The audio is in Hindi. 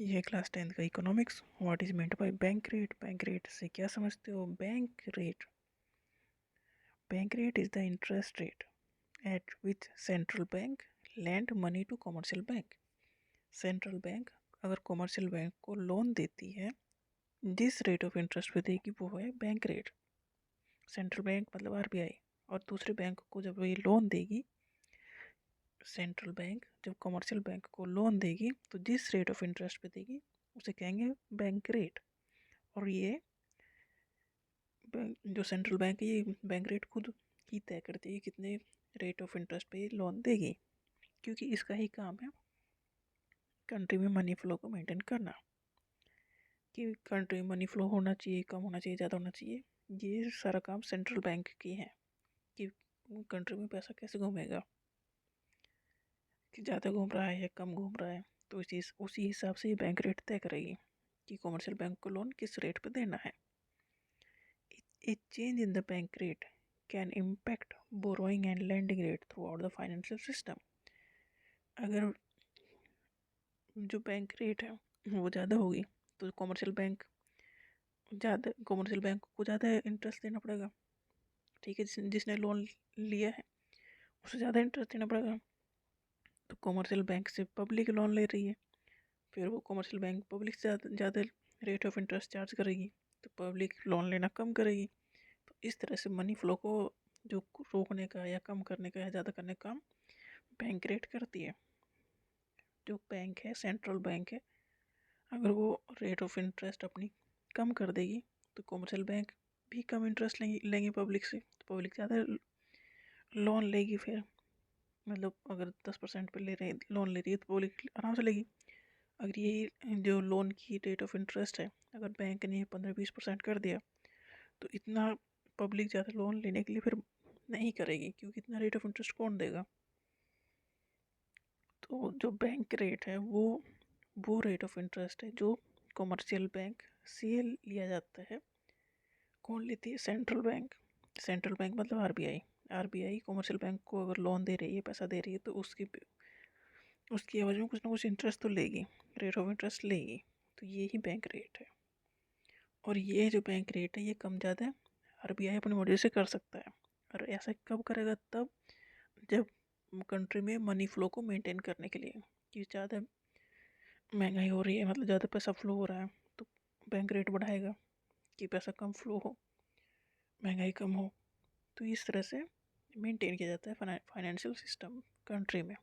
ये क्लास 10th का economics. What is meant by bank rate. Bank rate से क्या समझते हो? Bank rate is the interest rate at which central bank lend money to commercial bank. Central bank अगर कमर्शियल बैंक को लोन देती है, जिस रेट ऑफ इंटरेस्ट पे देगी वो है बैंक रेट। सेंट्रल बैंक मतलब आरबीआई। और दूसरे बैंक को जब ये लोन देगी, सेंट्रल बैंक जब कमर्शियल बैंक को लोन देगी तो जिस रेट ऑफ इंटरेस्ट पे देगी उसे कहेंगे बैंक रेट। और ये जो सेंट्रल बैंक है ये बैंक रेट खुद ही तय करती है कितने रेट ऑफ इंटरेस्ट पे लोन देगी, क्योंकि इसका ही काम है कंट्री में मनी फ्लो को मेंटेन करना, कि कंट्री में मनी फ्लो होना चाहिए, कम होना चाहिए, ज़्यादा होना चाहिए। ये सारा काम सेंट्रल बैंक की है कि कंट्री में पैसा कैसे घूमेगा, कि ज़्यादा घूम रहा है या कम घूम रहा है। तो उसी हिसाब से ये बैंक रेट तय करेगी कि कमर्शियल बैंक को लोन किस रेट पे देना है। A change in the bank rate can impact borrowing and lending rate throughout the financial system. अगर जो बैंक रेट है वो ज़्यादा होगी तो कमर्शियल बैंक को ज़्यादा इंटरेस्ट देना पड़ेगा। ठीक है, जिसने लोन लिया है उसे ज़्यादा इंटरेस्ट देना पड़ेगा। तो कमर्शियल बैंक से पब्लिक लोन ले रही है, फिर वो कमर्शियल बैंक पब्लिक से ज़्यादा रेट ऑफ इंटरेस्ट चार्ज करेगी, तो पब्लिक लोन लेना कम करेगी। तो इस तरह से मनी फ्लो को जो रोकने का या कम करने का या ज़्यादा करने का काम बैंक रेट करती है। जो बैंक है, सेंट्रल बैंक है, अगर वो रेट ऑफ इंटरेस्ट अपनी कम कर देगी तो कमर्शियल बैंक भी कम इंटरेस्ट लेंगे पब्लिक से, तो पब्लिक ज़्यादा लोन लेगी। फिर मतलब अगर 10% पे लोन ले रही है तो पब्लिक आराम से लेगी। अगर यही जो लोन की रेट ऑफ इंटरेस्ट है अगर बैंक ने 15-20% कर दिया तो इतना पब्लिक ज़्यादा लोन लेने के लिए फिर नहीं करेगी, क्योंकि इतना रेट ऑफ इंटरेस्ट कौन देगा। तो जो बैंक रेट है वो रेट ऑफ इंटरेस्ट है जो कमर्शियल बैंक से लिया जाता है। कौन लेती है? Central bank. सेंट्रल बैंक मतलब आरबीआई। आरबीआई कमर्शियल बैंक को अगर लोन दे रही है, पैसा दे रही है, तो उसकी एवज में कुछ ना कुछ इंटरेस्ट तो लेगी, रेट ऑफ इंटरेस्ट लेगी। तो ये ही बैंक रेट है। और ये जो बैंक रेट है ये कम ज़्यादा आरबीआई अपनी मर्जी से कर सकता है। और ऐसा कब करेगा? तब जब कंट्री में मनी फ्लो को मेंटेन करने के लिए, कि ज़्यादा महंगाई हो रही है, मतलब ज़्यादा पैसा फ्लो हो रहा है, तो बैंक रेट बढ़ाएगा कि पैसा कम फ्लो हो, महंगाई कम हो। तो इस तरह से मेंटेन किया जाता है फाइनेंशियल सिस्टम कंट्री में।